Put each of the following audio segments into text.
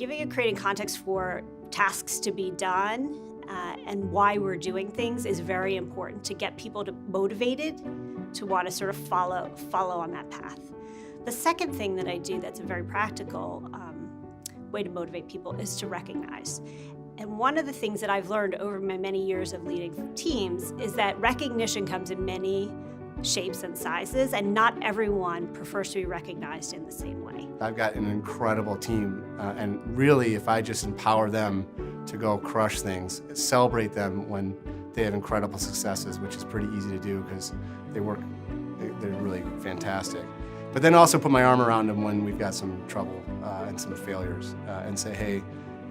Giving a creating context for tasks to be done and why we're doing things is very important to get people motivated to want to sort of follow on that path. The second thing that I do that's a very practical way to motivate people is to recognize. And one of the things that I've learned over my many years of leading teams is that recognition comes in many shapes and sizes, and not everyone prefers to be recognized in the same way. I've got an incredible team, and really if I just empower them to go crush things, celebrate them when they have incredible successes, which is pretty easy to do because they're really fantastic. But then also put my arm around them when we've got some trouble and some failures and say, hey,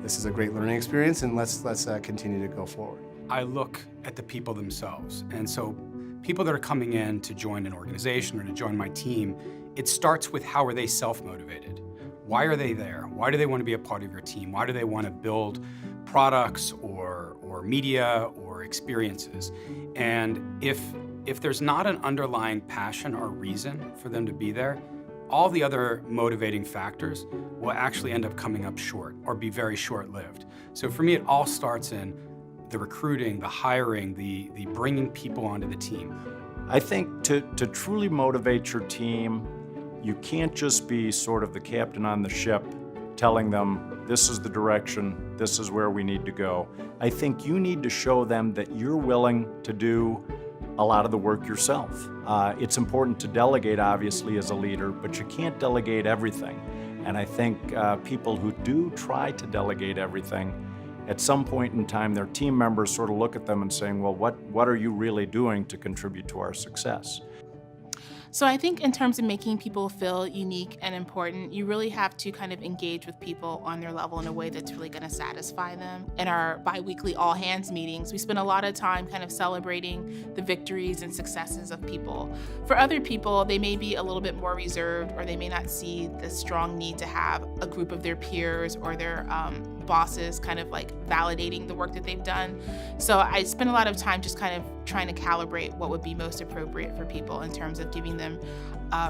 this is a great learning experience, and let's continue to go forward. I look at the people themselves, and so people that are coming in to join an organization or to join my team, it starts with how are they self-motivated? Why are they there? Why do they want to be a part of your team? Why do they want to build products or media or experiences? And if there's not an underlying passion or reason for them to be there, all the other motivating factors will actually end up coming up short or be very short-lived. So for me, it all starts in the recruiting, the hiring, the bringing people onto the team. I think to truly motivate your team, you can't just be sort of the captain on the ship telling them this is the direction, this is where we need to go. I think you need to show them that you're willing to do a lot of the work yourself. It's important to delegate, obviously, as a leader, but you can't delegate everything. And I think people who do try to delegate everything, at some point in time, their team members sort of look at them and saying, well, what are you really doing to contribute to our success? So I think in terms of making people feel unique and important, you really have to kind of engage with people on their level in a way that's really going to satisfy them. In our bi-weekly all hands meetings, we spend a lot of time kind of celebrating the victories and successes of people. For other people, they may be a little bit more reserved, or they may not see the strong need to have a group of their peers or their bosses kind of like validating the work that they've done. So I spend a lot of time just kind of trying to calibrate what would be most appropriate for people in terms of giving them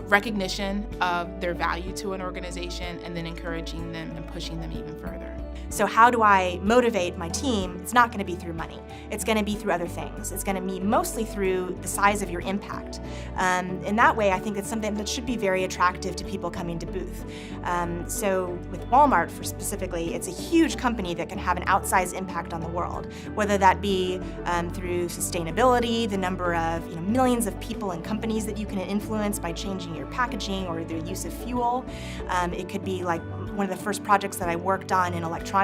recognition of their value to an organization and then encouraging them and pushing them even further. So how do I motivate my team? It's not going to be through money. It's going to be through other things. It's going to be mostly through the size of your impact. In that way, I think it's something that should be very attractive to people coming to booth. So with Walmart specifically, it's a huge company that can have an outsized impact on the world, whether that be through sustainability, the number of millions of people and companies that you can influence by changing your packaging or the use of fuel. It could be like one of the first projects that I worked on in electronics,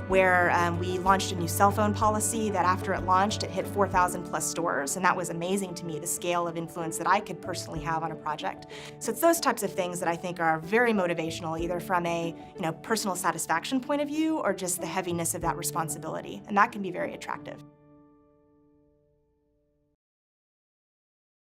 where we launched a new cell phone policy that after it launched, it hit 4,000 plus stores, and that was amazing to me, the scale of influence that I could personally have on a project. So it's those types of things that I think are very motivational, either from a personal satisfaction point of view or just the heaviness of that responsibility, and that can be very attractive.